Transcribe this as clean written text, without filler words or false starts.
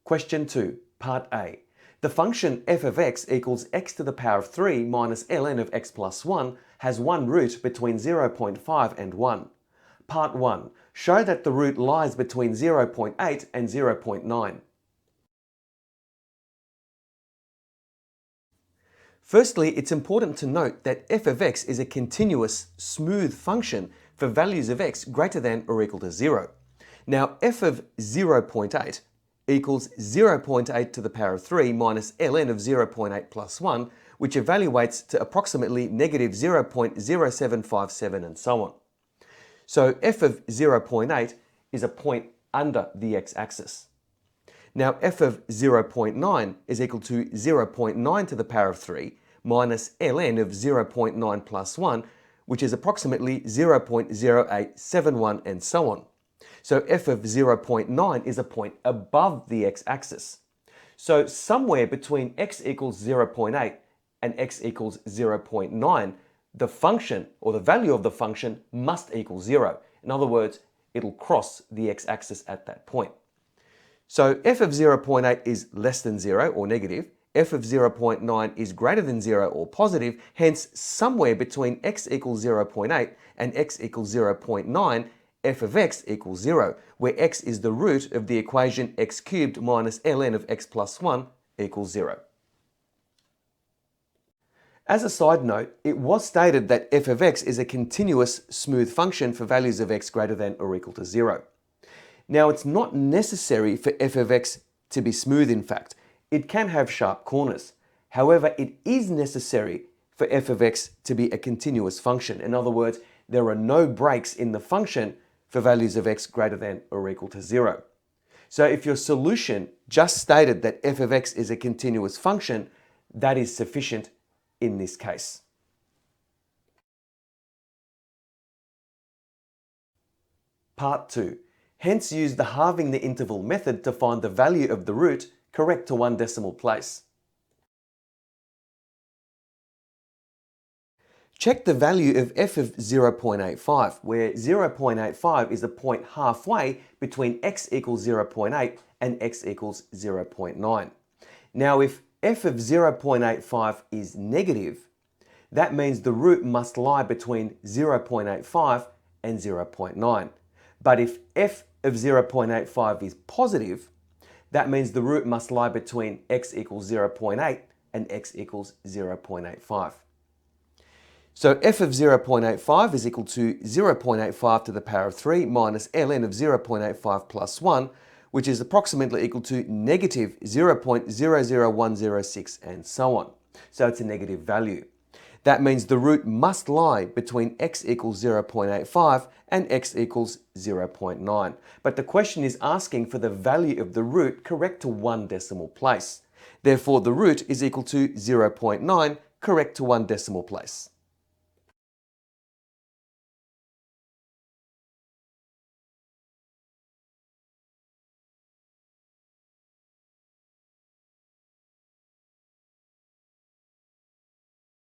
Question 2, Part A. The function f of x equals x to the power of 3 minus ln of x plus 1 has one root between 0.5 and 1. Part 1. Show that the root lies between 0.8 and 0.9. Firstly, it's important to note that f of x is a continuous, smooth function for values of x greater than or equal to 0. Now, f of 0.8 equals 0.8 to the power of 3 minus ln of 0.8 plus 1, which evaluates to approximately negative 0.0757 and so on. So f of 0.8 is a point under the x-axis. Now f of 0.9 is equal to 0.9 to the power of 3 minus ln of 0.9 plus 1, which is approximately 0.0871 and so on. So f of 0.9 is a point above the x-axis. So somewhere between x equals 0.8 and x equals 0.9, the function or the value of the function must equal 0. In other words, it'll cross the x-axis at that point. So f of 0.8 is less than 0 or negative, f of 0.9 is greater than 0 or positive, hence somewhere between x equals 0.8 and x equals 0.9, f of x equals 0, where x is the root of the equation x cubed minus ln of x plus 1 equals 0. As a side note, it was stated that f of x is a continuous, smooth function for values of x greater than or equal to 0. Now, it's not necessary for f of x to be smooth, in fact. It can have sharp corners. However, it is necessary for f of x to be a continuous function. In other words, there are no breaks in the function for values of x greater than or equal to 0. So if your solution just stated that f of x is a continuous function, that is sufficient in this case. Part 2. Hence use the halving-the-interval method to find the value of the root correct to one decimal place. Check the value of f of 0.85, where 0.85 is a point halfway between x equals 0.8 and x equals 0.9. Now, if f of 0.85 is negative, that means the root must lie between 0.85 and 0.9. But if f of 0.85 is positive, that means the root must lie between x equals 0.8 and x equals 0.85. So f of 0.85 is equal to 0.85 to the power of 3 minus ln of 0.85 plus 1, which is approximately equal to negative 0.00106 and so on. So it's a negative value. That means the root must lie between x equals 0.85 and x equals 0.9. But the question is asking for the value of the root correct to one decimal place. Therefore, the root is equal to 0.9 correct to one decimal place.